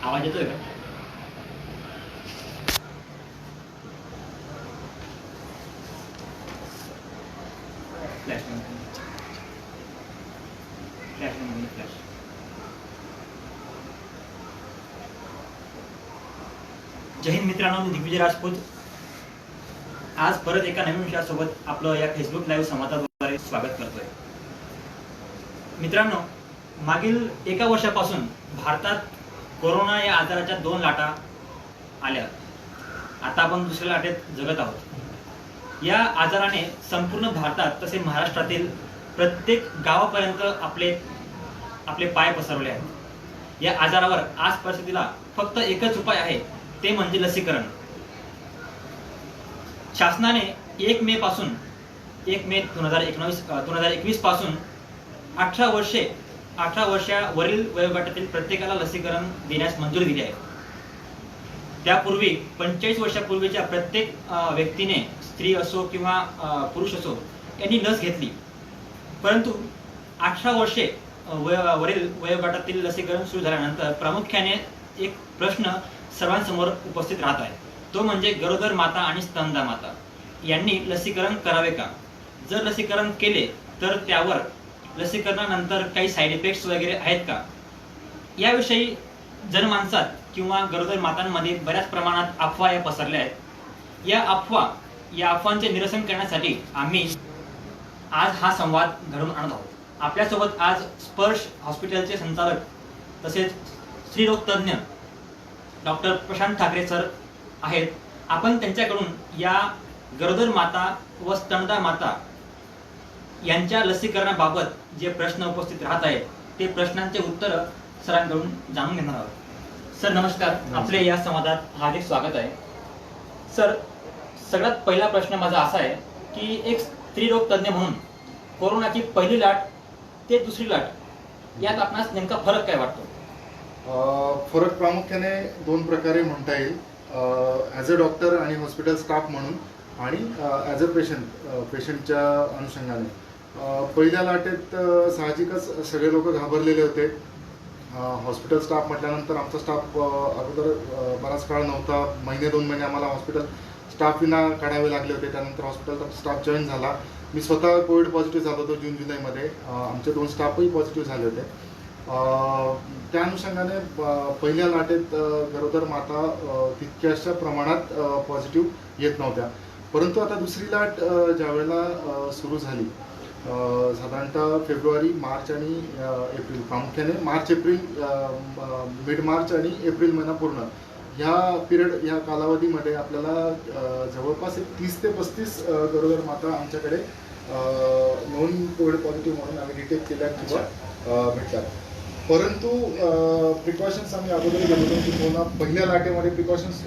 आवाज येतोय का? Flash flash. जय हिंद मित्रांनो, मी दिग्विजय राजपूत. आज परत एका नवीन विषयासोबत आपलं या फेसबुक लाईव्ह संवादाद्वारे स्वागत करतोय. मित्रांनो, मागील एका वर्षापासून भारतात कोरोना या आजाराच्या 2 लाटा आल्या. आता आपण दुसऱ्या लाटेत जगत आहोत. या आजाराने संपूर्ण भारतात तसे महाराष्ट्रातील प्रत्येक गावापर्यंत आपले पाय पसरवले आहेत. या आजारावर आज परिस्थितीला फक्त एकच उपाय आहे, ते म्हणजे लसीकरण. शासनाने 1 मे 2021 पासून 18 वर्षावरील वयोगटातील प्रत्येकाला लसीकरण देण्यास मंजुरी दिली आहे. त्यापूर्वी 45 वर्षापूर्वीच्या प्रत्येक व्यक्तीने, स्त्री असो किंवा पुरुष असो, यांनी लस घेतली. परंतु 18 वर्षे वरील वयोगटातील लसीकरण सुरू झाल्यानंतर प्रामुख्याने एक प्रश्न सर्वांसमोर उपस्थित राहत आहे. तो म्हणजे गरोदर माता आणि स्तनदा माता यांनी लसीकरण करावे का? जर लसीकरण केले तर त्यावर लसीकरणानंतर काही साईड इफेक्ट्स वगैरे आहेत का? याविषयी जनमानसात किंवा गरोदर मातांमध्ये बऱ्याच प्रमाणात अफवा या पसरल्या आहेत. या अफवांचे निरसन करण्यासाठी आम्ही आज हा संवाद घडवून आणत आहोत. आपल्यासोबत आज स्पर्श हॉस्पिटलचे संचालक तसेच स्त्रीरोग तज्ञ डॉक्टर प्रशांत ठाकरे सर आहेत. आपण त्यांच्याकडून या गरोदर माता व स्तनदा माता यांच्या लसीकरणाबाबत जे प्रश्न उपस्थित राहत आहेत ते प्रश्नांचे उत्तर सरांकडून जाणून घेणार आहोत. सर नमस्कार, आपले या संवादात हार्दिक स्वागत आहे. सर, सगळ्यात पहिला प्रश्न माझा असा आहे की एक स्त्रीरोग तज्ञ म्हणून कोरोनाची पहिली लाट ते दुसरी लाट यात आपणास नेमका फरक काय वाटतो? फरक प्रामुख्याने 2 प्रकारे म्हणता येईल. ॲज अ डॉक्टर आणि हॉस्पिटल स्टाफ म्हणून आणि ॲज अ पेशंटच्या अनुषंगाने. पहिल्या लाटेत साहजिकच सगळे लोक घाबरलेले होते. हॉस्पिटल स्टाफ म्हटल्यानंतर आमचा स्टाफ अगोदर बराच काळ नव्हता. 1-2 महिने आम्हाला हॉस्पिटल स्टाफ विना काढावे लागले होते. त्यानंतर हॉस्पिटल स्टाफ जॉईन झाला. मी स्वतः कोविड पॉझिटिव्ह झालो होतो जून-जुलैमध्ये. आमचे 2 स्टाफही पॉझिटिव्ह झाले होते. त्या अनुषंगाने पहिल्या लाटेत गरोदर माता तितक्याशा प्रमाणात पॉझिटिव्ह येत नव्हत्या. परंतु आता दुसरी लाट ज्या वेळेला सुरू झाली, साधारणतः फेब्रुवारी, मार्च आणि एप्रिल, प्रामुख्याने मार्च-एप्रिल, मिड मार्च आणि एप्रिल महिना पूर्ण ह्या कालावधीमध्ये आपल्याला जवळपास 30 ते 35 गरोदर माता आमच्याकडे नॉन कोविड पॉझिटिव्ह म्हणून आम्ही डिटेक्ट केल्या किंवा भेटल्या. परंतु प्रिकॉशन्स आम्ही अगोदर घेत होतो की पुन्हा पहिल्या लाटेमध्ये प्रिकॉशन्स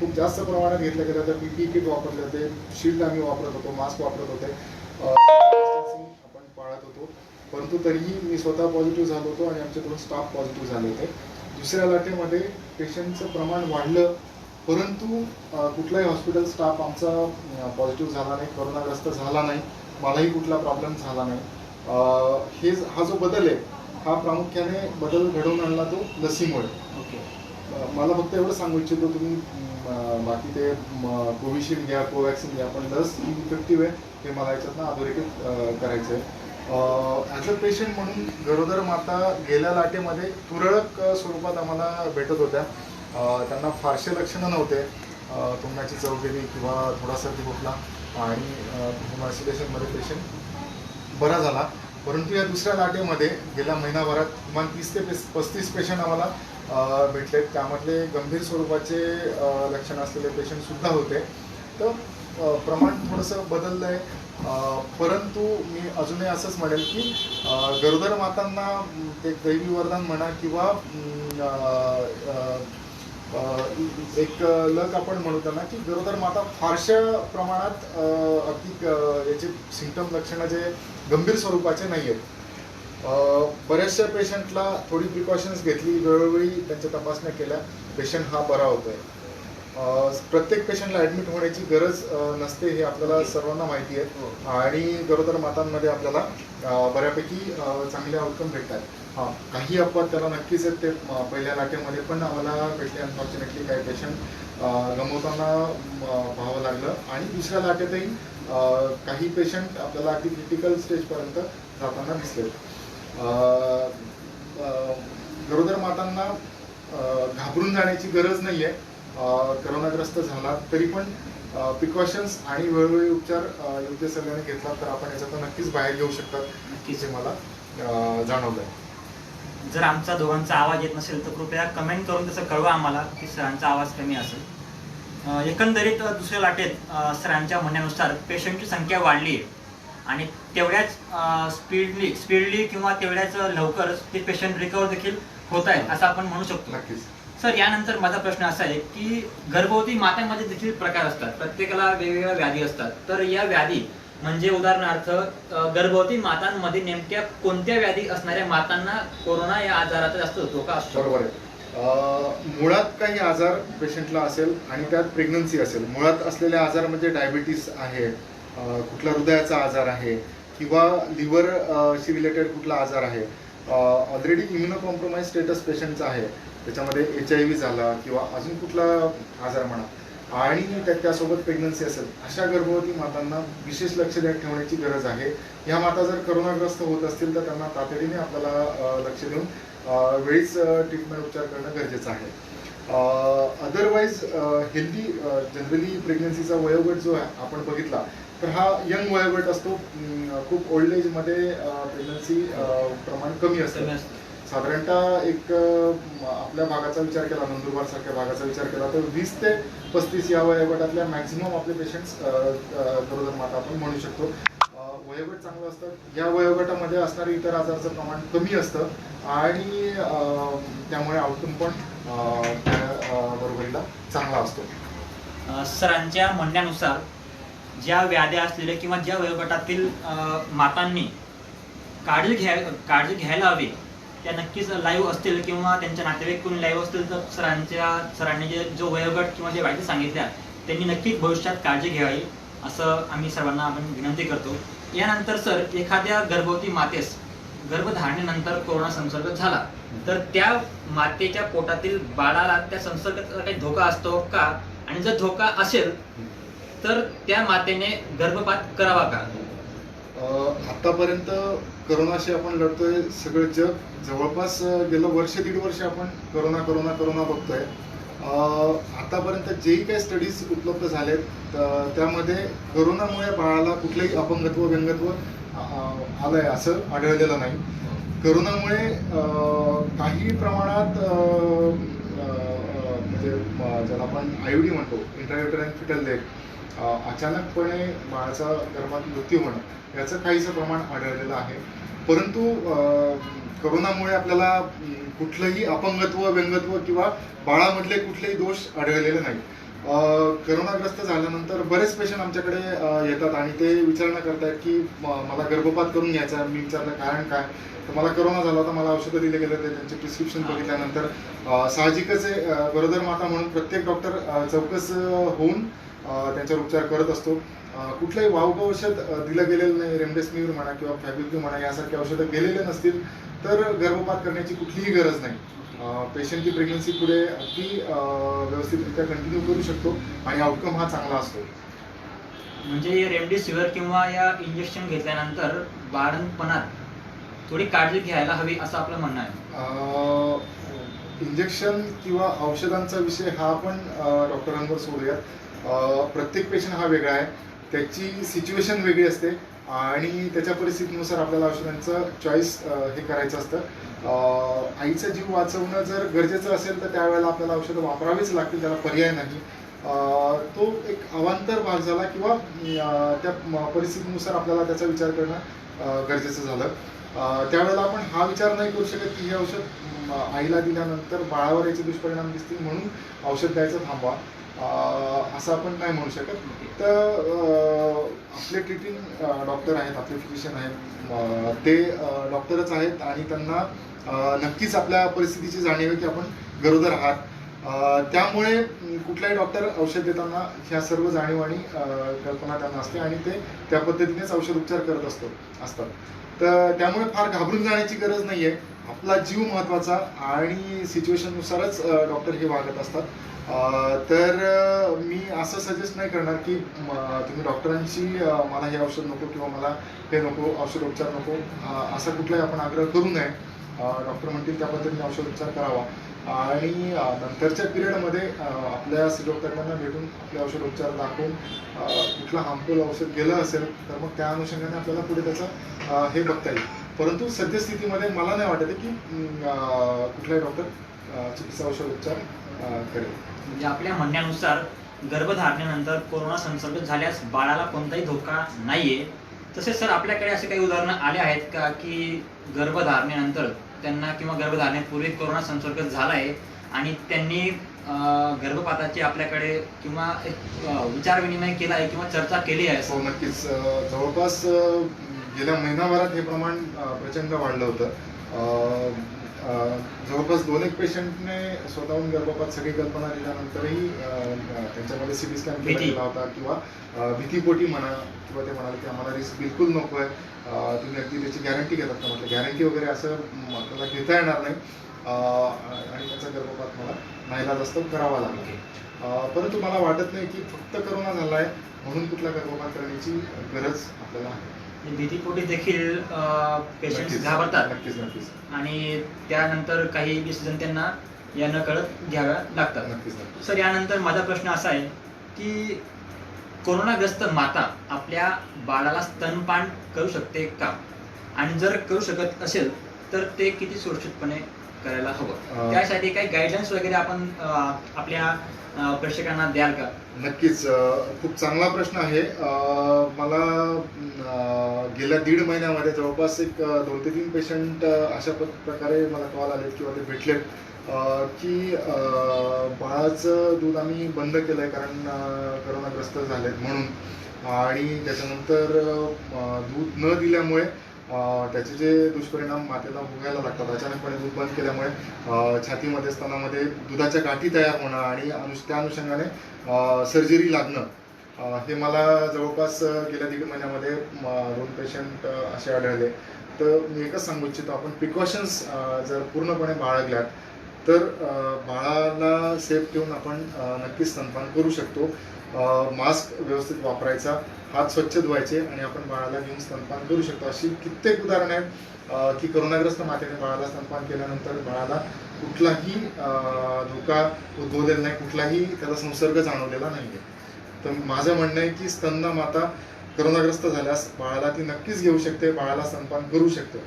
खूप जास्त प्रमाणात घेतल्या गेल्या होत्या. PPE किट वापरले होते, शील्ड आम्ही वापरत होतो, मास्क वापरत होते, आपण पाळत होतो. परंतु तरीही मी स्वतः पॉझिटिव्ह झालो होतो आणि आमचे 2 स्टाफ पॉझिटिव्ह झाले होते. दुसऱ्या लाटेमध्ये पेशंटचं प्रमाण वाढलं, परंतु कुठलाही हॉस्पिटल स्टाफ आमचा पॉझिटिव्ह झाला नाही, कोरोनाग्रस्त झाला नाही, मलाही कुठला प्रॉब्लेम झाला नाही. हा जो बदल आहे, हा प्रामुख्याने बदल घडवून आणला तो लसीमुळे. मला फक्त एवढं सांगू इच्छितो, तुम्ही बाकी ते कोविशिल्ड घ्या, कोवॅक्सिन घ्या, पण लस ही इफेक्टिव्ह आहे हे मला याच्यातनं अधोरेखित करायचं आहे. ॲज अ पेशंट म्हणून गरोदर माता गेल्या लाटेमध्ये तुरळक स्वरूपात आम्हाला भेटत होत्या. त्यांना फारसे लक्षणं नव्हते. तोंडाची चव गेली किंवा थोडा सर्दी खोकला आणि होम आयसोलेशनमध्ये पेशंट बरा झाला. परंतु या दुसऱ्या लाटेमध्ये गेल्या महिनाभरात किमान 30 ते 35 पेशंट आम्हाला भेटले. त्यामधले गंभीर स्वरूपाचे लक्षणं असलेले पेशंटसुद्धा होते. तर प्रमाण थोडंसं बदललं आहे. परंतु मी अजूनही असंच म्हणेल की गरोदर मातांना ते दैवी वरदान म्हणा किंवा एक लक आपण म्हणू त्यांना, की गरोदर माता फारशा प्रमाणात अगदी याचे सिम्पटम लक्षणं जे गंभीर स्वरूपाचे नाही आहेत. बऱ्याचशा पेशंटला थोडी प्रिकॉशन्स घेतली, वेळोवेळी त्यांच्या तपासण्या केल्या, पेशंट हा बरा होतोय. प्रत्येक पेशंटला ॲडमिट होण्याची गरज नसते हे आपल्याला सर्वांना माहिती आहे आणि गरोदर मातांमध्ये आपल्याला बऱ्यापैकी चांगले आउटकम भेटतात. हां, काही अपवाद त्याला नक्कीच आहेत. ते पहिल्या लाटेमध्ये पण आम्हाला भेटले. अनफॉर्च्युनेटली काही पेशंट गमवताना पाहावं लागलं आणि दुसऱ्या लाटेतही काही पेशंट आपल्याला अगदी क्रिटिकल स्टेजपर्यंत जाताना दिसले. गरोदर मातांना घाबरून जाण्याची गरज नाही आहे. करोनाग्रस्त झाला तरी पण प्रिकॉशन्स आणि वेळोवेळी उपचार योग्य सगळ्यांनी घेतला तर आपण याच्यातून नक्कीच बाहेर येऊ शकतात. नक्कीच हे मला जाणवलं आहे. जर आमचा दोघांचा आवाज येत नसेल तर कृपया कमेंट करून तसं कळवा आम्हाला की सरांचा आवाज कमी असेल. एकंदरीत दुसऱ्या लाटेत सरांच्या म्हणण्यानुसार पेशंटची संख्या वाढली आहे आणि तेवढ्याच स्पीडली किंवा तेवढ्याच लवकर ते पेशंट रिकवर देखील होत आहेत असं आपण म्हणू शकतो. नक्कीच सर, यानंतर माझा प्रश्न असा आहे की गर्भवती मातांमध्ये देखील प्रकार असतात, प्रत्येकाला वेगवेगळ्या व्याधी असतात. तर या व्याधी म्हणजे उदाहरणार्थ गर्भवती मातांमध्ये नेमक्या कोणत्या व्याधी असणाऱ्या मातांना कोरोना या आजाराचा जास्त धोका असतो? बरोबर आहे. मुळात काही आजार पेशंटला असेल आणि त्यात प्रेग्नन्सी असेल. मुळात असलेले आजार म्हणजे डायबिटीस आहे, कुठला हृदयाचा आजार आहे किंवा लिव्हरशी रिलेटेड कुठला आजार आहे, ऑलरेडी इम्युनो कॉम्प्रोमाइज स्टेटस पेशंटचा आहे, त्याच्यामध्ये HIV झाला किंवा अजून कुठला आजार म्हणा आणि त्यासोबत प्रेग्नन्सी असेल, अशा गर्भवती मातांना विशेष लक्ष ठेवण्याची गरज आहे. ह्या माता जर करोनाग्रस्त होत असतील तर त्यांना तातडीने आपल्याला लक्ष देऊन वेळीच ट्रीटमेंट उपचार करणं गरजेचं आहे. अदरवाईज हेल्दी जनरली प्रेग्नन्सीचा वयोगट जो आहे आपण बघितला तर हा यंग वयोगट असतो. खूप ओल्ड एजमध्ये प्रेग्नन्सी प्रमाण कमी असतं. साधारणतः एक आपल्या भागाचा विचार केला, नंदुरबार सारख्या भागाचा विचार केला तर 20 ते 35 या वयोगटातल्या मॅक्झिमम आपले पेशंट्स गरोदर माता आपण म्हणू शकतो. वयोगट चांगलं असतं. या वयोगटामध्ये असणारे इतर आजाराचं प्रमाण कमी असतं आणि त्यामुळे आउटकम पण बरोबरीला चांगला असतो. सरांच्या म्हणण्यानुसार ज्या व्याध्या असलेल्या किंवा ज्या वयोगटातील मातांनी काळजी घ्यायला हवी त्या नक्कीच लाईव्ह असतील किंवा त्यांच्या नातेवाईक कोणी लाईव्ह असतील तर सरांनी जो वयोगट किंवा जे व्याधी सांगितल्या त्यांनी नक्कीच भविष्यात काळजी घ्यावी असं आम्ही सर्वांना आपण विनंती करतो. यानंतर सर, एखाद्या गर्भवती मातेस गर्भधारणेनंतर कोरोना संसर्ग झाला तर त्या मातेच्या पोटातील बाळाला त्या संसर्गाचा काही धोका असतो का, आणि जर धोका असेल तर त्या मातेने गर्भपात करावा का? आतापर्यंत करोनाशी आपण लढतोय. सगळं जग जवळपास गेलं वर्ष दीड वर्ष आपण करोना बघतोय. आतापर्यंत जेही काही स्टडीज उपलब्ध झालेत त्यामध्ये करोनामुळे बाळाला कुठलंही अपंगत्व व्यंगत्व आलंय असं आढळलेलं नाही. करोनामुळे काही प्रमाणात म्हणजे ज्याला आपण IUD म्हणतो, इंट्रायुटराईन फिटल डेथ, अचानकपणे बाळाचा गर्भात मृत्यू होणं याचं काहीसं प्रमाण आढळलेलं आहे. परंतु करोनामुळे आपल्याला कुठलंही अपंगत्व व्यंगत्व किंवा बाळामधले कुठलेही दोष आढळलेले नाही. करोनाग्रस्त झाल्यानंतर बरेच पेशंट आमच्याकडे येतात आणि ते विचारणा करतात की मला गर्भपात करून घ्यायचा. मी विचारलं कारण काय, तर मला करोना झाला होता, मला औषधं दिले गेले होते. त्यांचे प्रिस्क्रिप्शन बघितल्यानंतर साहजिकच आहे, गरोदर माता म्हणून प्रत्येक डॉक्टर चौकस होऊन त्यांच्यावर उपचार करत असतो. कुठलंही वावगं औषध दिलं गेलेलं नाही, रेमडेसिवीर म्हणा किंवा फॅबिक्यू म्हणा यासारखे औषधं गेलेले नसतील तर गर्भपात करण्याची कुठलीही गरज नाही. पेशंटची प्रेग्नन्सी पुढे अगदी व्यवस्थितरित्या कंटिन्यू करू शकतो आणि आउटकम हा चांगला असतो. म्हणजे रेमडेसिवीर किंवा या इंजेक्शन घेतल्यानंतर बाळंतपणात थोडी काळजी घ्यायला हवी असं आपलं म्हणणं आहे. इंजेक्शन किंवा औषधांचा विषय हा आपण डॉक्टरांवर सोडूयात. प्रत्येक पेशंट हा वेगळा आहे, त्याची सिच्युएशन वेगळी असते आणि त्याच्या परिस्थितीनुसार आपल्याला औषधांचं चॉईस हे करायचं असतं. आईचा जीव वाचवणं जर गरजेचं असेल तर त्यावेळेला आपल्याला औषधं वापरावीच लागतील, त्याला पर्याय नाही. तो एक अवांतर भाग झाला किंवा त्या परिस्थितीनुसार आपल्याला त्याचा विचार करणं गरजेचं झालं. त्यावेळेला आपण हा विचार नाही करू शकत की हे औषध आईला दिल्यानंतर बाळावर याचे दुष्परिणाम दिसतील म्हणून औषध द्यायचं थांबवा, असं आपण नाही म्हणू शकत. तर आपले ट्रीटिंग डॉक्टर आहेत, आपले फिजिशियन आहेत, ते डॉक्टरच आहेत आणि त्यांना नक्कीच आपल्या परिस्थितीची जाणीव आहे की आपण गरोदर आहात त्यामुळे कुठलाही डॉक्टर औषध देताना ह्या सर्व जाणीव आणि कल्पना त्यांना असते आणि ते त्या पद्धतीनेच औषध उपचार करत असतात. तर त्यामुळे फार घाबरून जाण्याची गरज नाही आहे. आपला जीव महत्त्वाचा आणि सिच्युएशननुसारच डॉक्टर हे वागत असतात. तर मी असं सजेस्ट नाही करणार की तुम्ही डॉक्टरांशी मला हे औषध नको किंवा मला हे नको, औषधोपचार नको, असा कुठलाही आपण आग्रह करू नये. डॉक्टर म्हणतील त्या पद्धतीने औषधोपचार करावा आणि नंतरच्या पिरियडमध्ये आपल्या स्त्रीरोगतज्ञांना भेटून आपले औषधोपचार दाखवून कुठलं हार्मफुल औषध गेलं असेल तर मग त्या अनुषंगाने आपल्याला पुढे त्याचं हे बघता येईल. परंतु सद्यस्थितीमध्ये मला नाही वाटत की कुठलाही डॉक्टर चिकित्सा औषधोपचार करेल. म्हणजे आपल्या म्हणण्यानुसार गर्भधारणेनंतर कोरोना संसर्ग झाल्यास बाळाला कोणताही धोका नाहीये. तसेच सर आपल्याकडे असे काही उदाहरणं आले आहेत का की गर्भधारणेनंतर त्यांना किंवा गर्भधारणेपूर्वी कोरोना संसर्ग झालाय आणि त्यांनी गर्भपाताची आपल्याकडे किंवा एक विचारविनिमय केला आहे किंवा चर्चा केली आहे? हो, नक्कीच. जवळपास गेल्या महिनाभरात हे प्रमाण प्रचंड वाढलं होतं. जवळपास 2-1 पेशंटने स्वतःहून गर्भपात सगळी कल्पना दिल्यानंतरही त्यांच्यामध्ये सिटी स्कॅन केला गेला होता किंवा भीतीपोटी म्हणा किंवा ते म्हणाले की आम्हाला रिस्क बिलकुल नको आहे, तुम्ही अगदी त्याची गॅरंटी घेतात का? म्हटलं गॅरंटी वगैरे असं आपल्याला घेता येणार नाही आणि त्याचा गर्भपात मला नाईलाजास्तव करावा लागला. परंतु मला वाटत नाही की फक्त करोना झाला आहे म्हणून कुठला गर्भपात करण्याची गरज आपल्याला आहे. भीतीपोटी देखील पेशंट घाबरतात नक्कीच आणि त्यानंतर काही डिसिजन त्यांना या नकळत घ्याव्या लागतात. नक्कीच. सर यानंतर माझा प्रश्न असा आहे की कोरोनाग्रस्त माता आपल्या बाळाला स्तनपान करू शकते का? आणि जर करू शकत असेल तर ते किती सुरक्षितपणे करायला हवं? त्यासाठी काही गाईडलाईन्स वगैरे आपण आपल्या प्रेक्षकांना द्याल का? नक्कीच. खूप चांगला प्रश्न आहे. मला गेल्या 1.5 महिन्यामध्ये जवळपास एक 2 ते 3 पेशंट अशा प्रकारे मला कॉल आले किंवा ते भेटलेत की बाळाचं दूध आम्ही बंद केलं आहे कारण करोनाग्रस्त झालेत म्हणून, आणि त्याच्यानंतर दूध न दिल्यामुळे त्याचे जे दुष्परिणाम मातेला भोगायला लागतात. अचानकपणे दूध बंद केल्यामुळे छातीमध्ये स्तनामध्ये दुधाच्या गाठी तयार होणं आणि त्या अनुषंगाने सर्जरी लागणं हे मला जवळपास गेल्या 1.5 महिन्यामध्ये 2 पेशंट असे आढळले. तर मी एकच सांगू इच्छितो, आपण प्रिकॉशन्स जर पूर्णपणे बाळगल्यात तर बाळाला सेफ ठेवून आपण नक्कीच स्तनपान करू शकतो. मास्क व्यवस्थित वापरायचा, हात स्वच्छ धुवायचे आणि आपण बाळाला घेऊन स्तनपान करू शकतो. अशी कित्येक उदाहरणं आहेत की करोनाग्रस्त मातेने बाळाला स्तनपान केल्यानंतर बाळाला कुठलाही धोका उद्भवलेला नाही, कुठलाही त्याला संसर्ग जाणवलेला नाही आहे. तर माझं म्हणणं आहे की स्तनदा माता करोनाग्रस्त झाल्यास बाळाला ती नक्कीच घेऊ शकते, बाळाला स्तनपान करू शकते,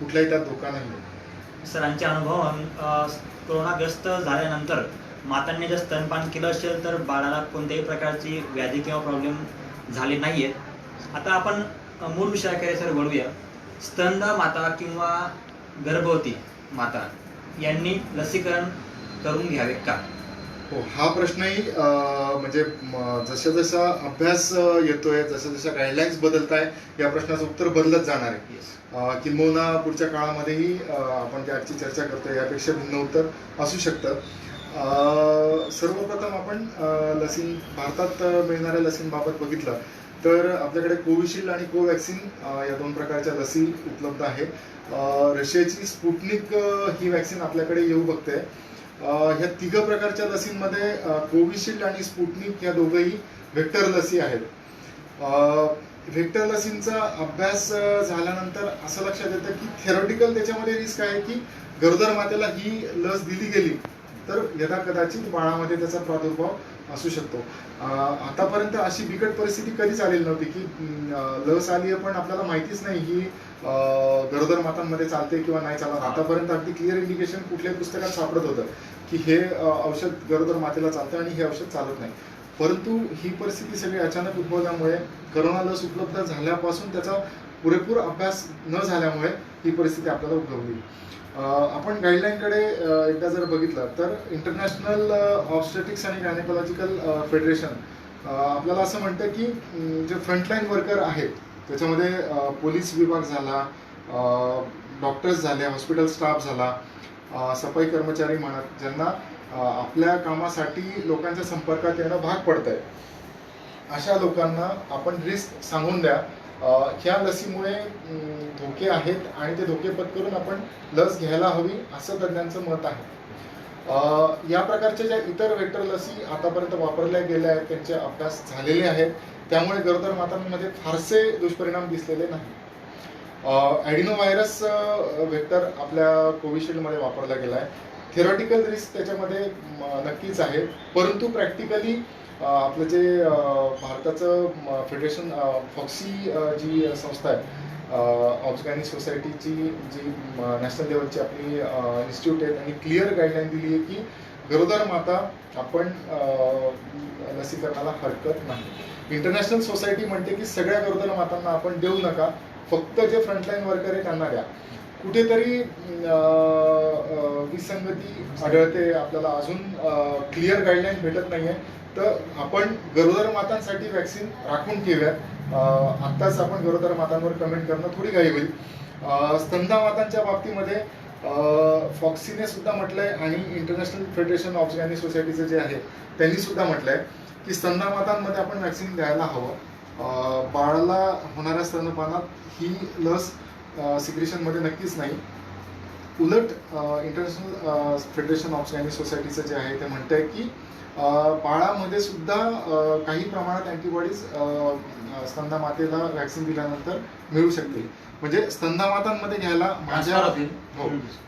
कुठलाही त्यात धोका नाही आहे. सरांच्या अनुभवावरून कोरोनाग्रस्त झाल्यानंतर मातांनी जर स्तनपान केलं असेल तर बाळाला कोणत्याही प्रकारची व्याधी किंवा प्रॉब्लेम झाले नाहीयेत. आता आपण मूळ विषयाकडे सर वळूया. स्तनदा माता किंवा गर्भवती माता यांनी लसीकरण करून घ्यावे का? हो, हा प्रश्नही म्हणजे जसा अभ्यास येतोय, जशा गाईडलाईन्स बदलत आहे, या प्रश्नाचं उत्तर बदलत जाणार आहे. किंबहुना पुढच्या काळामध्येही आपण त्याची चर्चा करतोय यापेक्षा भिन्न उत्तर असू शकतं. सर्वप्रथम आपण भारतात मिळणाऱ्या लसींबाबत बघितलं तर आपल्याकडे कोविशिल्ड आणि कोवॅक्सिन या 2 प्रकारच्या लसी उपलब्ध आहेत. रशियाची स्पुटनिक ही वॅक्सिन आपल्याकडे येऊ बघते. ह्या 3 प्रकारच्या लसींमध्ये कोविशिल्ड आणि स्पुटनिक या दोघंही व्हेक्टर लसी आहेत. व्हेक्टर लसींचा अभ्यास झाल्यानंतर असं लक्षात येतं की थेरॉटिकल त्याच्यामध्ये रिस्क आहे की गरोदर मातेला ही लस दिली गेली तर यदाकदाचित बाळामध्ये त्याचा प्रादुर्भाव असू शकतो. आतापर्यंत अशी बिकट परिस्थिती कधीच आलेली नव्हती की लस आली आहे पण आपल्याला माहितीच नाही ही गरोदर मातांमध्ये चालते किंवा नाही चालत. आतापर्यंत अगदी क्लिअर इंडिकेशन कुठल्याही पुस्तकात सापडत होतं की हे औषध गरोदर मातेला चालतं आणि हे औषध चालत नाही. परंतु ही परिस्थिती सगळी अचानक उद्भवल्यामुळे करोना लस उपलब्ध झाल्यापासून त्याचा पुरेपूर अभ्यास न झाल्यामुळे ही परिस्थिती आपल्याला उद्भवली. आपण गाईडलाईनकडे एकदा जर बघितलं तर इंटरनॅशनल ऑब्स्टेटिक्स आणि गायनेकोलॉजिकल फेडरेशन आपल्याला असं म्हणतं की जे फ्रंटलाईन वर्कर आहेत त्याच्यामध्ये पोलीस विभाग झाला, डॉक्टर्स झाले, हॉस्पिटल स्टाफ झाला, सफाई कर्मचारी म्हणा, ज्यांना आपल्या कामासाठी लोकांच्या संपर्कात येणं भाग पडत आहे, अशा लोकांना आपण रिस्क सांगून द्या. ह्या लसीमुळे धोके आहेत आणि ते धोके पत्करून आपण लस घ्यायला हवी असं तज्ज्ञांचं मत आहे. या प्रकारच्या ज्या इतर वेक्टर लसी आतापर्यंत वापरल्या गेल्या आहेत त्यांचे अभ्यास झालेले आहेत, त्यामुळे गरोदर मातांमध्ये फारसे दुष्परिणाम दिसलेले नाही. ॲडिनो व्हायरस वेक्टर आपल्या कोविशिल्डमध्ये वापरला गेला आहे. थिअरॉटिकल रिस्क त्याच्यामध्ये नक्कीच आहे, परंतु प्रॅक्टिकली आपलं जे भारताचं फेडरेशन फॉक्सी जी संस्था आहे, ऑब्सगॅनिक सोसायटीची जी नॅशनल लेवलची आपली इन्स्टिट्यूट आहे, त्यांनी क्लिअर गाईडलाईन दिली आहे की गरोदर माता आपण लसीकरणाला हरकत नाही. इंटरनॅशनल सोसायटी म्हणते की सगळ्या गरोदर मातांना आपण देऊ नका, फक्त जे फ्रंटलाईन वर्कर आहे त्यांना द्या. कुठेतरी विसंगती आढळते आपल्याला, अजून क्लिअर गाईडलाईन भेटत नाहीये. तर आपण गरोदर मातांसाठी वॅक्सिन राखून ठेवूयात. आत्ताच आपण गरोदर मातांवर कमेंट करणं थोडी घाई होईल. स्तनदा मातांच्या बाबतीमध्ये फॉक्सीने सुद्धा म्हटलंय आणि इंटरनॅशनल फेडरेशन ऑफ ऑब्सगॅनिक सोसायटीचं जे आहे त्यांनी सुद्धा म्हटलंय की स्तनदा मातांमध्ये आपण वॅक्सिन द्यायला हवं. बाळाला होणाऱ्या स्तनपानात ही लस सिक्रेशनमध्ये नक्कीच नाही. उलट इंटरनॅशनल फेडरेशन ऑफ ऑब्सगॅनिक सोसायटीचं जे आहे ते म्हणतंय की बाळामध्ये सुद्धा काही प्रमाणात अँटीबॉडीज स्तनदा मातेला वॅक्सिन दिल्यानंतर मिळू शकतील. म्हणजे स्तनदा मातांमध्ये घ्यायला माझ्या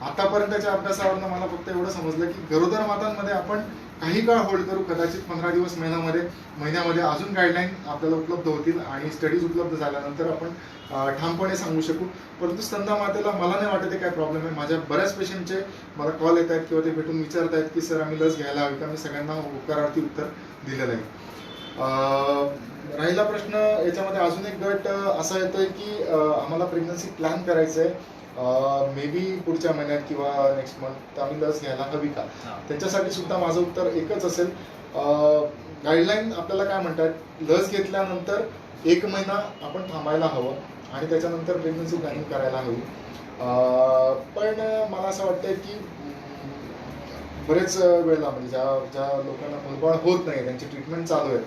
आतापर्यंतच्या अभ्यासावरनं मला फक्त एवढं समजलं की गरोदर मातांमध्ये आपण काही काळ होल्ड करू, कदाचित 15 दिवस महिन्यामध्ये अजून गाईडलाईन आपल्याला उपलब्ध होतील आणि स्टडीज उपलब्ध झाल्यानंतर आपण ठामपणे सांगू शकू. परंतु स्तनदा मातेला मला नाही वाटत काय प्रॉब्लेम आहे. माझ्या बऱ्याच पेशंटचे मला कॉल येत आहेत किंवा ते भेटून विचारत आहेत की सर आम्ही लस घ्यायला हवी का. मी सगळ्यांना होकारार्थी उत्तर दिलेलं आहे. राहिला प्रश्न याच्यामध्ये अजून एक गट असा येतोय की आम्हाला प्रेग्नन्सी प्लॅन करायचं आहे, मे बी पुढच्या महिन्यात किंवा नेक्स्ट मंथ आम्ही लस घ्यायला हवी का. त्याच्यासाठी सुद्धा माझं उत्तर एकच असेल. गाईडलाईन आपल्याला काय म्हणतात, लस घेतल्यानंतर 1 महिना आपण थांबायला हवं आणि त्याच्यानंतर प्रेग्नन्सी प्लॅनिंग करायला हवी. पण मला असं वाटतंय की बरेच वेळेला म्हणजे ज्या लोकांना मुलबाळ होत नाही, त्यांची ट्रीटमेंट चालू आहे,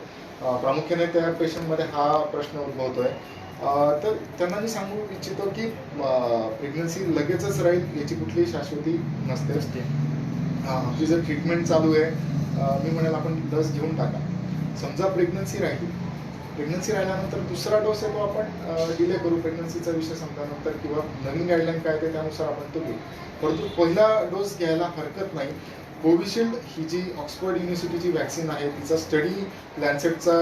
प्रामुख्याने त्या पेशंटमध्ये हा प्रश्न उद्भवतोय. तर त्यांना मी सांगू इच्छितो की प्रेग्नन्सी लगेचच राहील याची कुठलीही शाश्वती नसते. आपली जर ट्रीटमेंट चालू आहे, मी म्हणेल आपण लस घेऊन टाका. समजा प्रेग्नन्सी राहिल्यानंतर दुसरा डोस आहे तो आपण डिले करू, प्रेग्नन्सीचा विषय संपल्यानंतर किंवा नवीन गाईडलाईन काय ते त्यानुसार आपण तो घेऊ. परंतु पहिला डोस घ्यायला हरकत नाही. कोविशिल्ड ही जी ऑक्सफर्ड युनिव्हर्सिटीची वॅक्सिन आहे, तिचा स्टडी लॅन्सेटचा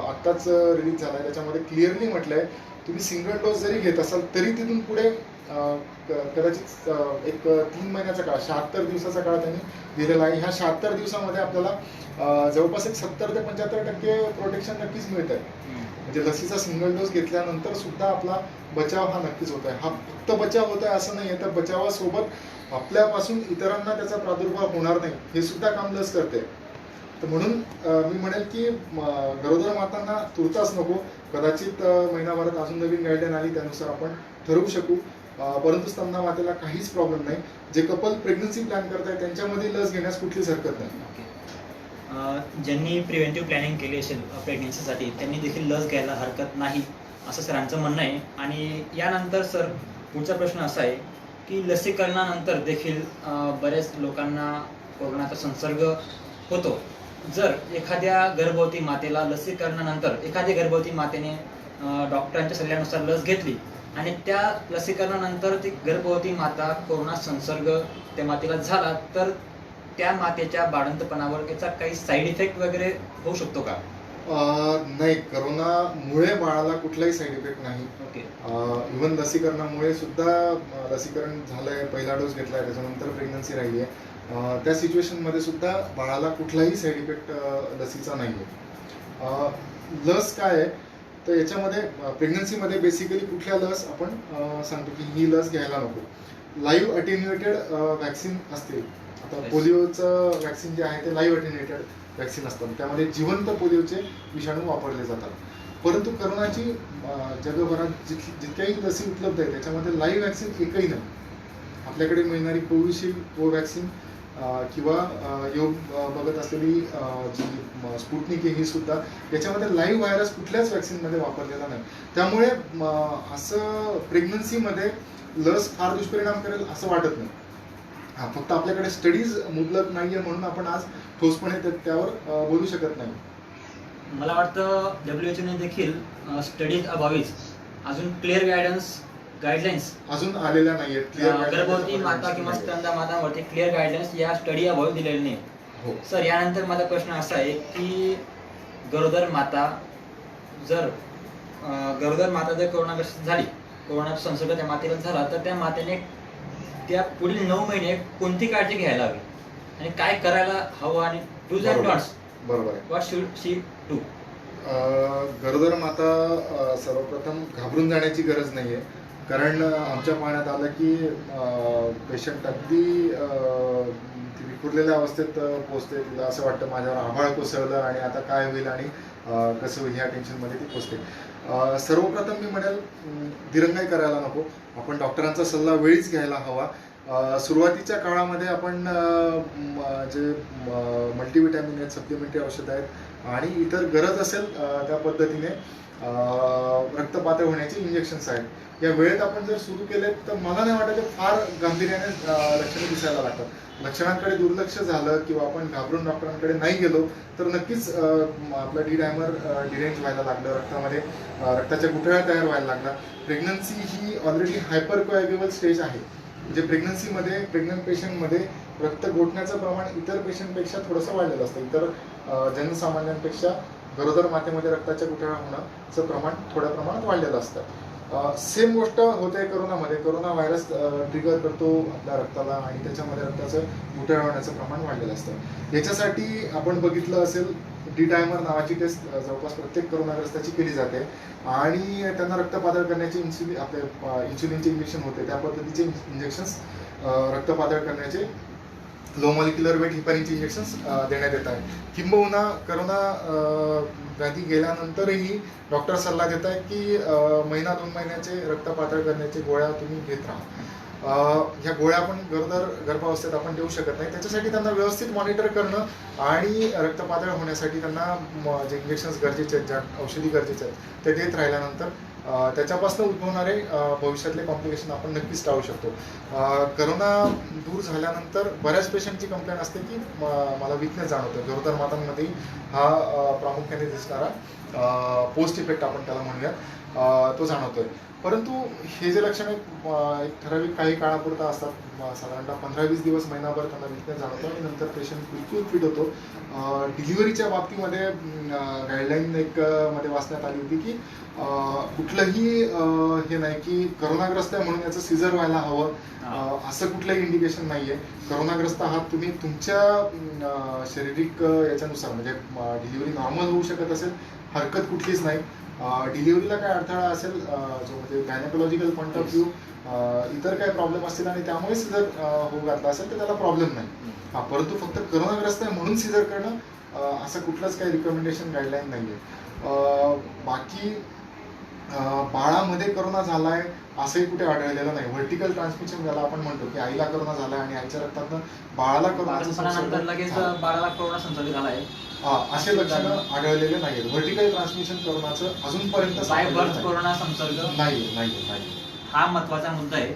आत्ताच रिलीज झाला आहे. त्याच्यामध्ये क्लिअरली म्हटलंय तुम्ही सिंगल डोस जरी घेत असाल तरी तिथून पुढे कदाचित एक 3 महिन्याचा काळ, 76 दिवसाचा काळ त्यांनी दिलेला आहे. ह्या 76 दिवसामध्ये आपल्याला जवळपास एक 70 ते 75% प्रोटेक्शन नक्कीच मिळत आहे. म्हणजे लसीचा सिंगल डोस घेतल्यानंतर सुद्धा आपला बचाव हा नक्कीच होत आहे. हा फक्त बचाव होत आहे असं नाही, तर बचावासोबत आपल्यापासून इतरांना त्याचा प्रादुर्भाव होणार नाही हे सुद्धा काम लस करते. तर म्हणून मी म्हणेल की गरोदर मातांना तुर्तास नको, कदाचित महिनाभरात अजून नवीन गाईडलाईन आली त्यानुसार आपण ठरवू शकू. परंतु स्तनदा मातेला काहीच प्रॉब्लेम नाही. जे कपल प्रेग्नन्सी प्लॅन करताय त्यांच्यामध्ये लस घेण्यास कुठलीच हरकत नाही. ज्यांनी प्रिव्हेंटिव्ह प्लॅनिंग केली असेल प्रेग्नन्सीसाठी त्यांनी देखील लस घ्यायला हरकत नाही असं सरांचं म्हणणं आहे. आणि यानंतर सर पुढचा प्रश्न असा आहे की लसीकरणानंतर देखील बऱ्याच लोकांना कोरोनाचा संसर्ग होतो. जर एखाद्या गर्भवती मातेला लसीकरणानंतर एखाद्या गर्भवती मातेने डॉक्टरांच्या सल्ल्यानुसार लस घेतली आणि त्या लसीकरणानंतर ती गर्भवती माता कोरोना संसर्ग त्या मातेला झाला, तर त्या मातेच्या बाळंतपणावर याचा काही साईड इफेक्ट वगैरे होऊ शकतो का? नाही, करोनामुळे बाळाला कुठलाही साईड इफेक्ट नाही. ओके. इव्हन लसीकरणामुळे सुद्धा लसीकरण झालंय, पहिला डोस घेतलाय, त्याच्यानंतर प्रेग्नन्सी राहिली आहे, त्या सिच्युएशनमध्ये सुद्धा बाळाला कुठलाही साईड इफेक्ट लसीचा नाही आहे. लस काय आहे तर याच्यामध्ये प्रेग्नन्सीमध्ये बेसिकली कुठल्या लस आपण सांगतो की ही लस घ्यायला नको. लाईव्ह अटेन्युएटेड वॅक्सिन असते. आता पोलिओचं वॅक्सिन जे आहे ते लाईव्ह अटेन्युएटेड वॅक्सिन असतात, त्यामध्ये जिवंत पोलिओचे विषाणू वापरले जातात. परंतु करोनाची जगभरात जितक्याही लसी उपलब्ध आहेत त्याच्यामध्ये लाईव्ह वॅक्सिन एकही नाही. आपल्याकडे मिळणारी कोविशिल्ड, कोवॅक्सिन किंवा योग बघत असलेली जी स्पुटनिक आहे ही सुद्धा याच्यामध्ये लाईव्ह व्हायरस कुठल्याच वॅक्सिनमध्ये वापरलेला नाही. त्यामुळे असं प्रेग्नन्सीमध्ये लस फार दुष्परिणाम करेल असं वाटत नाही. फक्त आपल्याकडे स्टडीज मुबलक नाहीये म्हणून आपण आज ठोसपणे त्यावर बोलू शकत नाही. मला वाटतं WHO ने देखील स्टडीज अभावीच अजून क्लिअर गाईडलाईन्स अजून आलेल्या नाहीयेत. गर्भवती माता किंवा स्तनदा मातांवरती क्लिअर गाईडलाईन्स या स्टडी अभावी दिलेले नाही. हो सर, यानंतर माझा प्रश्न असा आहे की गरोदर माता जर कोरोनाग्रस्त झाली, कोरोना संसर्ग त्या मातेला झाला, तर त्या मातेने त्या पुढील 9 महिने कोणती काळजी घ्यायला हवी आणि काय करायला हवं आणि डूज अँड डोंट्स, बरोबर आहे. What should she do? गरोदर माता सर्वप्रथम घाबरून जाण्याची गरज नाहीये. कारण आमच्या पाहण्यात आलं की पेशंट अगदी ती विखुरलेल्या अवस्थेत पोहोचते. तिला असं वाटतं माझ्यावर आभाळ कोसळलं आणि आता काय होईल आणि कसं होईल ह्या टेन्शनमध्ये ती पोहोचते. सर्वप्रथम मी म्हणेल दिरंगाई करायला नको. आपण डॉक्टरांचा सल्ला वेळीच घ्यायला हवा. सुरुवातीच्या काळामध्ये आपण जे मल्टीव्हिटॅमिन आहेत, सप्लिमेंटरी औषधं आहेत आणि इतर गरज असेल त्या पद्धतीने रक्त पातळ होण्याचे इंजेक्शन्स आहेत. या वेळेत आपण जर सुरू केले तर मला नाही वाटत फार गांभीर्याने लक्षणे दिसायला लागतात. लक्षणांकडे दुर्लक्ष झालं किंवा आपण घाबरून डॉक्टरांकडे नाही गेलो तर नक्कीच आपलं डी डायमर डिरेंज व्हायला लागलं, रक्तामध्ये रक्ताच्या गुठळ्या तयार व्हायला लागला. प्रेग्नन्सी ही ऑलरेडी हायपरकोॲग्युबल स्टेज आहे. म्हणजे प्रेग्नन्सीमध्ये प्रेग्नंट पेशंटमध्ये रक्त गोठण्याचं प्रमाण इतर पेशंटपेक्षा थोडंसं वाढलेलं असतं. इतर जनसामान्यांपेक्षा गरोदर मातेमध्ये रक्ताच्या गुठळ्या होण्याचं प्रमाण थोड्या प्रमाणात वाढलेलं असतं. सेम गोष्ट होते करोनामध्ये. करोना व्हायरस ट्रिगर करतो आपल्या रक्ताला आणि त्याच्यामध्ये रक्ताचं गुठळ्या होण्याचं प्रमाण वाढलेलं असतं. याच्यासाठी आपण बघितलं असेल डी डायमर नावाची टेस्ट जवळपास प्रत्येक करोनाग्रस्ताची केली जाते आणि त्यांना रक्त पातळ करण्याचे इन्सुलिनचे इंजेक्शन होते. त्या पद्धतीचे इंजेक्शन्स रक्त पातळ करण्याचे लो मॉलिक्युलर वेट हिपॅरिनचे इंजेक्शन्स देण्यात येत आहे. किंबहुना करोना व्याधी गेल्यानंतरही डॉक्टर सल्ला देत आहेत की 1-2 महिन्याचे रक्त पातळ करण्याचे गोळ्या तुम्ही घेत राहा. ह्या गोळ्या आपण गर्भावस्थेत आपण देऊ शकत नाही. त्याच्यासाठी त्यांना व्यवस्थित मॉनिटर करणं आणि रक्त पातळ होण्यासाठी त्यांना जे इंजेक्शन्स गरजेचे आहेत, ज्या औषधी गरजेचे आहेत ते देत राहिल्यानंतर त्याच्यापासून उद्भवणारे भविष्यातले कॉम्प्लिकेशन आपण नक्कीच टाळू शकतो. करोना दूर झाल्यानंतर बऱ्याच पेशंटची कंप्लेंट असते की मला विकनेस जाणवतो. गरोदर मातांमध्ये हा प्रामुख्याने दिसणारा पोस्ट इफेक्ट आपण त्याला म्हणूयात तो जाणवतोय. परंतु हे जे लक्षण एक ठराविक काही काळापुरता असतात. साधारणतः 15-20 दिवस, महिनाभर त्यांना विकनेस जाणवतो आणि नंतर पेशंट बिलकुल फिट होतो. डिलिव्हरीच्या बाबतीमध्ये गाईडलाईन मध्ये वाचण्यात आली होती की कुठलंही हे नाही की करोनाग्रस्त आहे म्हणून याचं सिझर व्हायला हवं असं कुठलंही इंडिकेशन नाहीये. करोनाग्रस्त आहात तुम्ही, तुमच्या शारीरिक याच्यानुसार म्हणजे डिलिव्हरी नॉर्मल होऊ शकत असेल, हरकत कुठलीच नाही. डिलिव्हरीला काय अडथळा असेल जो म्हणजे गायनेकोलॉजिकल पॉईंट ऑफ व्ह्यू इतर काही प्रॉब्लेम असतील आणि त्यामुळे सिझर होऊ घातला असेल तर त्याला प्रॉब्लेम नाही. परंतु फक्त करोनाग्रस्त आहे म्हणून सिझर करणं असं कुठलंच काही रिकमेंडेशन गाईडलाईन नाहीये. बाकी बाळामध्ये करोना झालाय असंही कुठे आढळलेलं नाही. व्हर्टिकल ट्रान्समिशन ज्याला आपण म्हणतो की आईला करोना झालाय आणि आईच्या रक्तातनं बाळाला बाळाला कोरोना संसर्ग झालाय असे लक्षण आढळलेले नाहीत. व्हर्टिकल ट्रान्समिशन करोनाचं अजूनपर्यंत कोरोना संसर्ग नाही. हा महत्वाचा मुद्दा आहे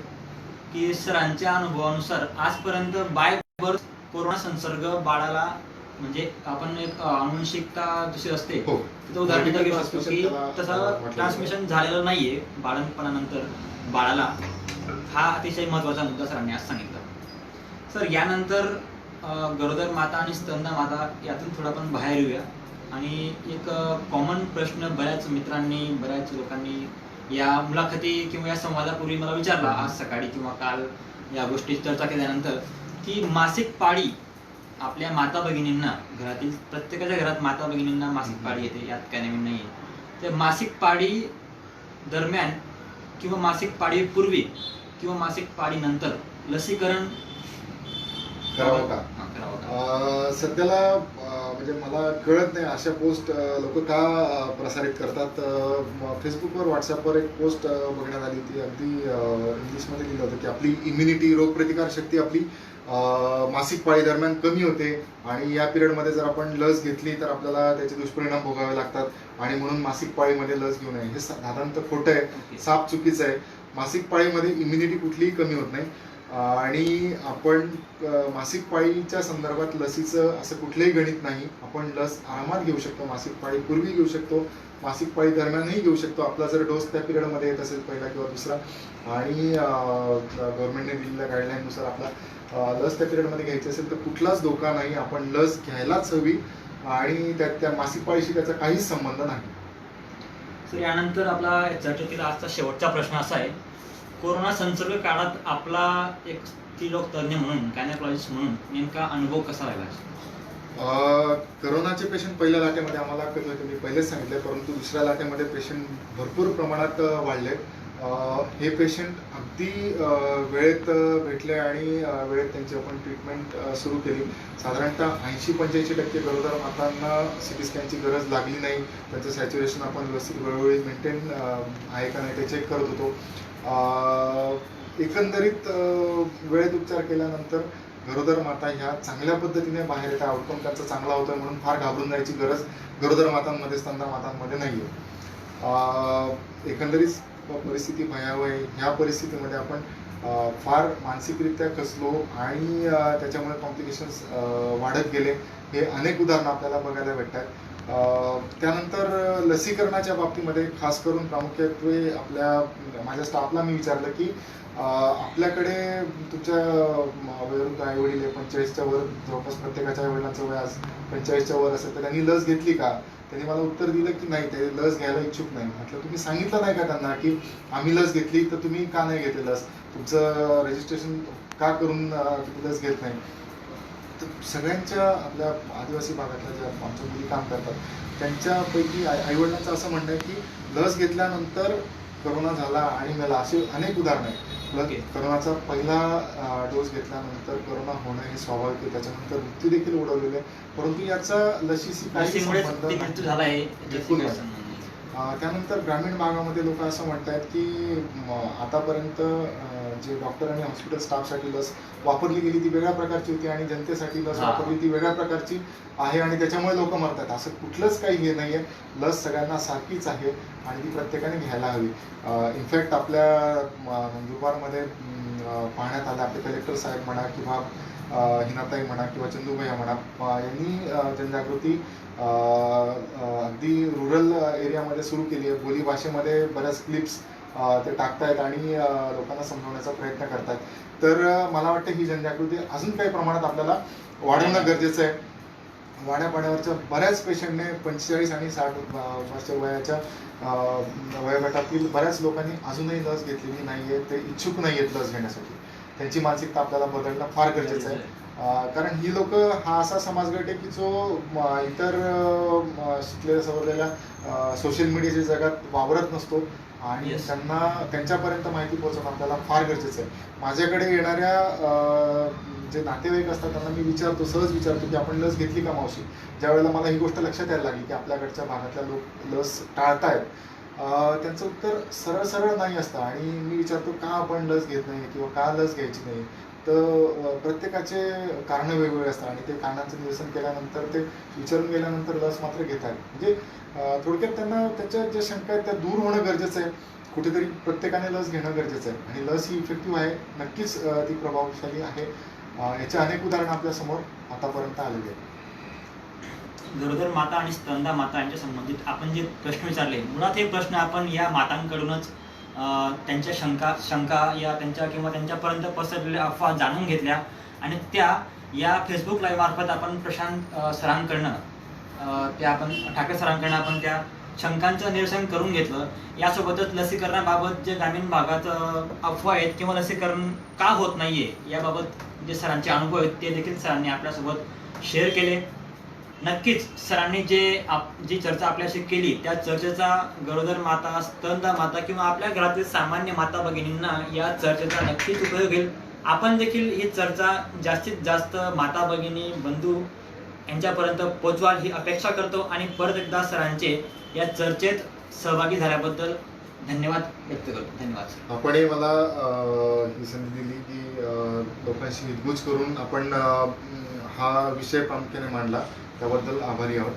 की सरांच्या अनुभवानुसार आजपर्यंत बाय बर्थ कोरोना संसर्ग बाळाला म्हणजे आपण एक अनुवंशिकता जशी असते तिथं उदाहरण घेऊ शकतो की तसं ट्रान्समिशन झालेलं नाहीये बाळंतपणानंतर बाळाला. हा अतिशय महत्वाचा मुद्दा सरांनी आज सांगितला. सर, यानंतर गरोदर माता आणि स्तनदा माता यातून थोडा आपण बाहेर येऊया आणि एक कॉमन प्रश्न बऱ्याच मित्रांनी, बऱ्याच लोकांनी या मुलाखती किंवा या संवादापूर्वी मला विचारला आज सकाळी किंवा काल या गोष्टी चर्चा केल्यानंतर की मासिक पाळी आपल्या माता भगिनींना, घरातील प्रत्येकाच्या घरात माता भगिनींना मासिक पाळी येते, यात काय नवीन नाहीये. तर मासिक पाळी दरम्यान किंवा मासिक पाळी पूर्वी किंवा मासिक पाळी नंतर लसीकरण करावं का? सध्याला म्हणजे मला कळत नाही अशा पोस्ट लोक का प्रसारित करतात. फेसबुकवर, व्हॉट्सअपवर एक पोस्ट बघण्यात आली होती. अगदी इंग्लिशमध्ये लिहिलं होतं की आपली इम्युनिटी, रोगप्रतिकार शक्ती आपली मासिक पाळी दरम्यान कमी होते आणि या पिरियडमध्ये जर आपण लस घेतली तर आपल्याला त्याचे दुष्परिणाम भोगावे लागतात आणि म्हणून मासिक पाळीमध्ये लस घेऊ नये. हे साधारणतः खोटं आहे, साफ चुकीचं आहे. मासिक पाळीमध्ये इम्युनिटी कुठलीही कमी होत नाही आणि आपण मासिक पाळीच्या संदर्भात लसीचं असं कुठलंही गणित नाही. आपण लस आरामात घेऊ शकतो, मासिक पाळी पूर्वी घेऊ शकतो, मासिक पाळी दरम्यानही घेऊ शकतो. आपला जर डोस त्या पिरियडमध्ये येत असेल पहिला किंवा दुसरा आणि गव्हर्नमेंटने दिलेल्या गाईडलाईननुसार आपला लस त्या पिरियडमध्ये घ्यायची असेल तर कुठलाच धोका नाही. आपण लस घ्यायलाच हवी आणि त्या मासिक पाळीशी त्याचा काहीच संबंध नाही. सर, यानंतर आपला चर्चेतील आजचा शेवटचा प्रश्न असा आहे, कोरोना संसर्ग काळात आपला एक स्त्रीरोग तज्ञ म्हणून, गायनेकॉलॉजिस्ट म्हणून नेमका अनुभव कसा राहिला? करोनाचे पेशंट पहिल्या लाटेमध्ये आम्हाला कमी होते, मी पहिलेच सांगितले, परंतु दुसऱ्या लाटेमध्ये पेशंट भरपूर प्रमाणात वाढले. हे पेशंट अगदी वेळेत भेटले आणि वेळेत त्यांची आपण ट्रीटमेंट सुरू केली. साधारणतः 80-85% गरोदर मातांना सिटी स्कॅनची गरज लागली नाही. त्यांचं सॅच्युरेशन आपण व्यवस्थित वेळोवेळी मेंटेन आहे का नाही ते चेक करत होतो. एकंदरीत वेळेत उपचार केल्यानंतर गरोदर माता ह्या चांगल्या पद्धतीने बाहेर येतात. आउटकम त्यांचा चांगला होतोय म्हणून फार घाबरून जायची गरज गरोदर मातांमध्ये, स्तनदा मातांमध्ये नाही आहे. एकंदरीत परिस्थिती भयावह आहे. ह्या परिस्थितीमध्ये आपण फार मानसिकरित्या खचलो आणि त्याच्यामुळे कॉम्प्लिकेशन्स वाढत गेले. हे अनेक उदाहरणं आपल्याला बघायला भेटतात. त्यानंतर लसीकरणाच्या बाबतीमध्ये खास करून प्रामुख्याने माझ्या स्टाफला मी विचारलं की आपल्याकडे तुमच्या वयोवृद्ध आई वडील 45च्या वर, जवळपास प्रत्येकाच्या आई वडिलांचं वय आज 45च्या वर असेल तर त्यांनी लस घेतली का? त्यांनी मला उत्तर दिलं की नाही, ते लस घ्यायला इच्छुक नाही. म्हटलं तुम्ही सांगितलं नाही का त्यांना की आम्ही लस घेतली तर तुम्ही का नाही घेतली लस? तुमचं रजिस्ट्रेशन का करून तुम्ही लस घेत नाही? तर सगळ्यांच्या आपल्या आदिवासी भागातल्या ज्या आमच्या मुली काम करतात त्यांच्यापैकी आईवडिलांचं असं म्हणणं आहे की लस घेतल्यानंतर करोना झाला आणि मेला, असे अनेक उदाहरणं आहेत. करोनाचा पहिला डोस घेतल्यानंतर करोना होणं हे स्वाभाविक आहे, त्याच्यानंतर मृत्यू देखील ओढवलेले आहे, परंतु याचा लशीशी काही संबंध नाही. त्यानंतर ग्रामीण भागामध्ये लोक असं म्हणतात की आतापर्यंत जे डॉक्टर आणि हॉस्पिटल स्टाफसाठी लस वापरली गेली ती वेगळ्या प्रकारची होती आणि जनतेसाठी लस वापरली ती वेगळ्या प्रकारची आहे आणि त्याच्यामुळे लोक मरतात. असं कुठलंच काही हे नाहीये. लस सगळ्यांना सारखीच आहे आणि ती प्रत्येकाने घ्यायला हवी. इनफॅक्ट आपल्या नंदुरबारमध्ये पाहण्यात आलं, आपले कलेक्टर साहेब म्हणा किंवा हिनाताई म्हणा किंवा चंदूभैया म्हणा यांनी जनजागृती अगदी रुरल एरियामध्ये सुरू केली आहे. बोली भाषेमध्ये बऱ्याच क्लिप्स ते टाकतायत आणि लोकांना समजवण्याचा प्रयत्न करतायत. तर मला वाटतं ही जनजागृती अजून काही प्रमाणात आपल्याला वाढवणं गरजेचं आहे. वाड्यापाड्यावरच्या बऱ्याच पेशंटने 45 आणि 60 वर्षाच्या वयाच्या वयोगटातील बऱ्याच लोकांनी अजूनही लस घेतलेली नाहीये. ते इच्छुक नाही आहेत लस घेण्यासाठी. त्यांची मानसिकता आपल्याला बदलणं फार गरजेचं आहे. कारण ही लोक हा असा समाजगट आहे की जो इतर शिकलेल्या सवरलेल्या सोशल मीडियाच्या जगात वावरत नसतो आणि त्यांना त्यांच्यापर्यंत माहिती पोहोचवणं आपल्याला फार गरजेचं आहे. माझ्याकडे येणाऱ्या जे नातेवाईक असतात त्यांना मी विचारतो, सहज विचारतो की आपण लस घेतली का मावशी? ज्या वेळेला मला ही गोष्ट लक्षात यायला लागली की आपल्याकडच्या भागातल्या लोक लस टाळतायत, त्यांचं उत्तर सरळ सरळ नाही असतं आणि मी विचारतो का आपण लस घेत नाही किंवा का लस घ्यायची नाही. तर प्रत्येकाचे कारणं वेगवेगळे असतात आणि ते कारणांचं निरसन केल्यानंतर ते विचारून गेल्यानंतर लस मात्र घेत आहेत. म्हणजे थोडक्यात त्यांना त्याच्या ज्या शंका आहेत त्या दूर होणं गरजेचं आहे. कुठेतरी प्रत्येकाने लस घेणं गरजेचं आहे आणि लस ही इफेक्टिव्ह आहे, नक्कीच ती प्रभावशाली आहे. याचे अनेक उदाहरणं आपल्या समोर आतापर्यंत आलेली आहेत. गरोदर माता आणि स्तनदा माता यांच्या संबंधित आपण जे प्रश्न विचारले, मुळात हे प्रश्न आपण या मातांकडूनच त्यांच्या शंका या त्यांच्या किंवा त्यांच्यापर्यंत पसरलेल्या अफवा जाणून घेतल्या आणि त्या या फेसबुक लाईव्ह मार्फत आपण प्रशांत सरांकडनं ठाकरे सरांकडनं आपण त्या शंकांचं निरसन करून घेतलं. यासोबतच लसीकरणाबाबत जे ग्रामीण भागात अफवा आहेत किंवा लसीकरण का होत नाहीये याबाबत जे सरांचे अनुभव आहेत ते देखील सरांनी आपल्यासोबत शेअर केले. नक्कीच सरांनी जी चर्चा आपल्याशी केली त्या चर्चेचा गरोदर माता, स्तनदा माता किंवा आपल्या घरातील सामान्य माता भगिनींना या चर्चेचा नक्कीच उपयोग होईल. आपण देखील ही चर्चा जास्तीत जास्त माता भगिनी, बंधू यांच्यापर्यंत पोहोचवाल ही अपेक्षा करतो आणि परत एकदा सरांचे या चर्चेत सहभागी झाल्याबद्दल धन्यवाद व्यक्त करतो. धन्यवाद सर. आपणही मला ही संधी दिली की लोकांशी हितगुज करून आपण हा विषय प्रामुख्याने मांडला, त्याबद्दल आभारी आहोत.